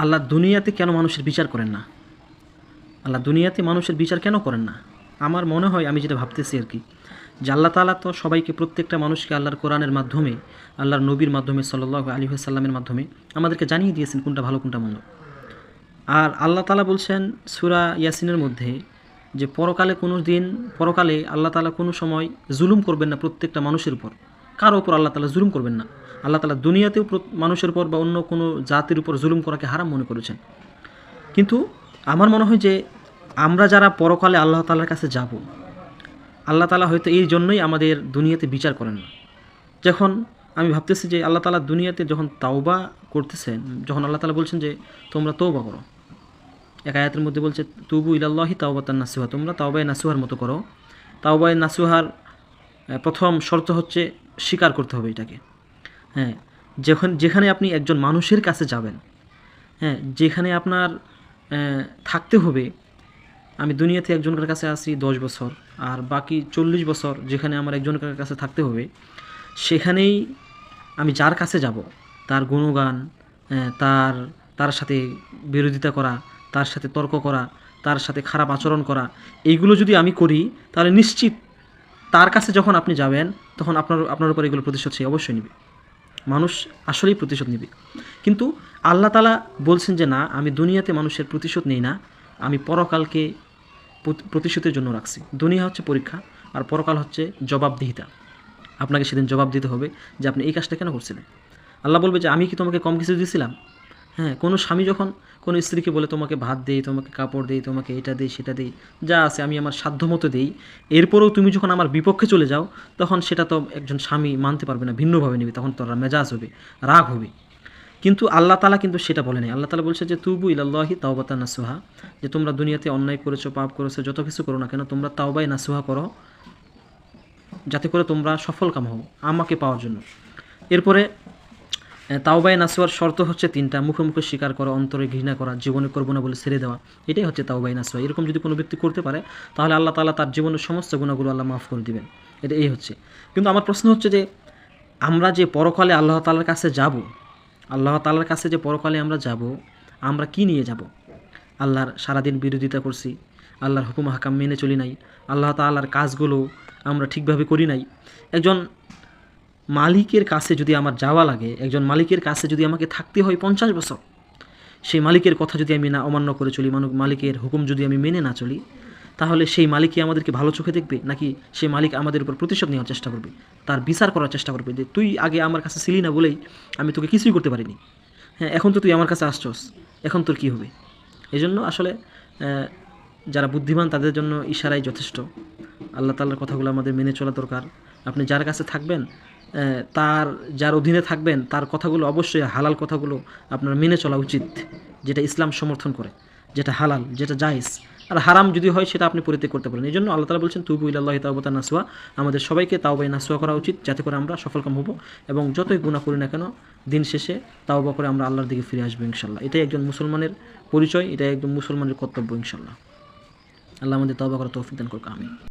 আল্লাহ দুনিয়াতে কেন মানুষের বিচার করেন না? আল্লাহ দুনিয়াতে মানুষের বিচার কেন করেন না? আমার মনে হয়, আমি যেটা ভাবতেছি আর কি, যে আল্লাহ তাআলা তো সবাইকে, প্রত্যেকটা মানুষকে আল্লাহর কোরআনের মাধ্যমে, আল্লাহর নবীর মাধ্যমে, সাল্লাল্লাহু আলাইহি ওয়াসাল্লামের মাধ্যমে আমাদেরকে জানিয়ে দিয়েছেন কোনটা ভালো কোনটা মন্দ। আর আল্লাহ তাআলা বলছেন সূরা ইয়াসিনের মধ্যে যে পরকালে আল্লাহ তাআলা কোনো সময় জুলুম করবেন না প্রত্যেকটা মানুষের উপর, কারো উপর আল্লাহ তাআলা জুলুম করবেন না। আল্লাহ তাআলা দুনিয়াতেও মানুষের উপর বা অন্য কোনো জাতির উপর জুলুম করাকে হারাম মনে করেছেন। কিন্তু আমার মনে হয় যে আমরা যারা পরকালে আল্লাহ তাআলার কাছে যাব, আল্লাহ তাআলা হয়তো এই জন্যই আমাদের দুনিয়াতে বিচার করেন না। যখন আমি ভাবতেছি যে আল্লাহ তাআলা দুনিয়াতে যখন তাওবা করতেছেন, যখন আল্লাহ তাআলা বলছেন যে তোমরা তওবা করো, এক আয়াতের মধ্যে বলছে তুবু ইলাল্লাহি তাওবাতান নাসুহা, তোমরা তাওবায়ে নাসুহার মতো করো। তাওবায়ে নাসুহার প্রথম শর্ত হচ্ছে স্বীকার করতে হবে এটাকে। হ্যাঁ, যেখানে আপনি একজন মানুষের কাছে যাবেন, হ্যাঁ, যেখানে আপনার থাকতে হবে, আমি দুনিয়াতে একজনের কাছে আসি 10 বছর, আর বাকি 40 বছর যেখানে আমার একজনের কাছে থাকতে হবে, সেখানেই আমি যার কাছে যাব তার গুণগান, তার সাথে বিরোধিতা করা, তার সাথে তর্ক করা, তার সাথে খারাপ আচরণ করা, এইগুলো যদি আমি করি, তাহলে নিশ্চিত তার কাছে যখন আপনি যাবেন তখন আপনার উপর এগুলো প্রতিশোধ সে অবশ্যই নেবে। মানুষ আসলেই প্রতিশোধ নেবে। কিন্তু আল্লাহ তাআলা বলছেন যে না, আমি দুনিয়াতে মানুষের প্রতিশোধ নেই না, আমি পরকালকে প্রতিশোধের জন্য রাখছি। দুনিয়া হচ্ছে পরীক্ষা, আর পরকাল হচ্ছে জবাবদিহিতা। আপনাকে সেদিন জবাব দিতে হবে যে আপনি এই কাজটা কেন করছিলেন। আল্লাহ বলবে যে আমি কি তোমাকে কম কিছু দিয়েছিলাম? হ্যাঁ, কোনো স্বামী যখন কোনো স্ত্রীকে বলে তোমাকে ভাত দেই, তোমাকে কাপড় দেই, তোমাকে এটা দেই সেটা দেই, যা আছে আমি আমার সাধ্যমতো দেই, এরপরেও তুমি যখন আমার বিপক্ষে চলে যাও, তখন সেটা তো একজন স্বামী মানতে পারবে না, ভিন্নভাবে নেবে, তখন তোর মেজাজ হবে, রাগ হবে। কিন্তু আল্লাহ তাআলা কিন্তু সেটা বলে নাই। আল্লাহ তাআলা বলছে যে তুবু ইলাল্লাহি তাওবাতান নাসুহা, যে তোমরা দুনিয়াতে অন্যায় করেছো, পাপ করেছো, যত কিছু করো না কেন, তোমরা তাওবায়ে নাসুহা করো, যাতে করে তোমরা সফল কাম হও আমাকে পাওয়ার জন্য। এরপরে তাওবায়ে নাসুহার শর্ত হচ্ছে 3টা: মুখে মুখে স্বীকার করা, অন্তরে ঘৃণা করা, জীবনে করবো না বলে ছেড়ে দেওয়া। এটাই হচ্ছে তাওবায়ে নাসুহা। এরকম যদি কোনো ব্যক্তি করতে পারে, তাহলে আল্লাহ তাআলা তার জীবনের সমস্ত গুনাহগুলো আল্লাহ মাফ করে দিবেন। এই হচ্ছে। কিন্তু আমার প্রশ্ন হচ্ছে যে আমরা যে পরকালে আল্লাহ তাআলার কাছে যাব, আল্লাহ তাআলার কাছে যে পরকালে আমরা যাব, আমরা কি নিয়ে যাব? আল্লাহর সারাদিন বিরোধিতা করছি, আল্লাহর হুকুম হাকাম মেনে চলি নাই, আল্লাহ তাআলার কাজগুলো আমরা ঠিকভাবে করি নাই। একজন মালিকের কাছে যদি আমার যাওয়া লাগে, একজন মালিকের কাছে যদি আমাকে থাকতে হয় 50 বছর, সেই মালিকের কথা যদি আমি না অমান্য করে চলি, মালিকের হুকুম যদি আমি মেনে না চলি, তাহলে সেই মালিকই আমাদেরকে ভালো চোখে দেখবে, নাকি সেই মালিক আমাদের উপর প্রতিশোধ নেওয়ার চেষ্টা করবে, তার বিচার করার চেষ্টা করবে যে তুই আগে আমার কাছে ছিলি না বলেই আমি তোকে কিছুই করতে পারিনি, হ্যাঁ, এখন তো তুই আমার কাছে আসছস, এখন তোর কী হবে? এই জন্য আসলে যারা বুদ্ধিমান তাদের জন্য ইশারাই যথেষ্ট। আল্লাহ তাআলার কথাগুলো আমাদের মেনে চলা দরকার। আপনি যার কাছে থাকবেন, যার অধীনে থাকবেন, তার কথাগুলো অবশ্যই হালাল কথাগুলো আপনার মেনে চলা উচিত, যেটা ইসলাম সমর্থন করে, যেটা হালাল, যেটা জায়েজ। আর হারাম যদি হয় সেটা আপনি পরিত্যাগ করতে পারেন। এই জন্য আল্লাহ তাআলা বলছেন তুবু ইলাল্লাহি তাওবাতান নাসুহা, আমাদের সবাইকে তাওবায়ে নাসুহা করা উচিত, যাতে করে আমরা সফলকাম হব এবং যতই গুনাহ করি না কেন দিন শেষে তাওবা করে আমরা আল্লাহর দিকে ফিরে আসবো ইনশাআল্লাহ। এটাই একজন মুসলমানের পরিচয়, এটাই একজন মুসলমানের কর্তব্য ইনশাআল্লাহ। আল্লাহ আমাদের তাওবা করার তৌফিক দান করুক, আমিন।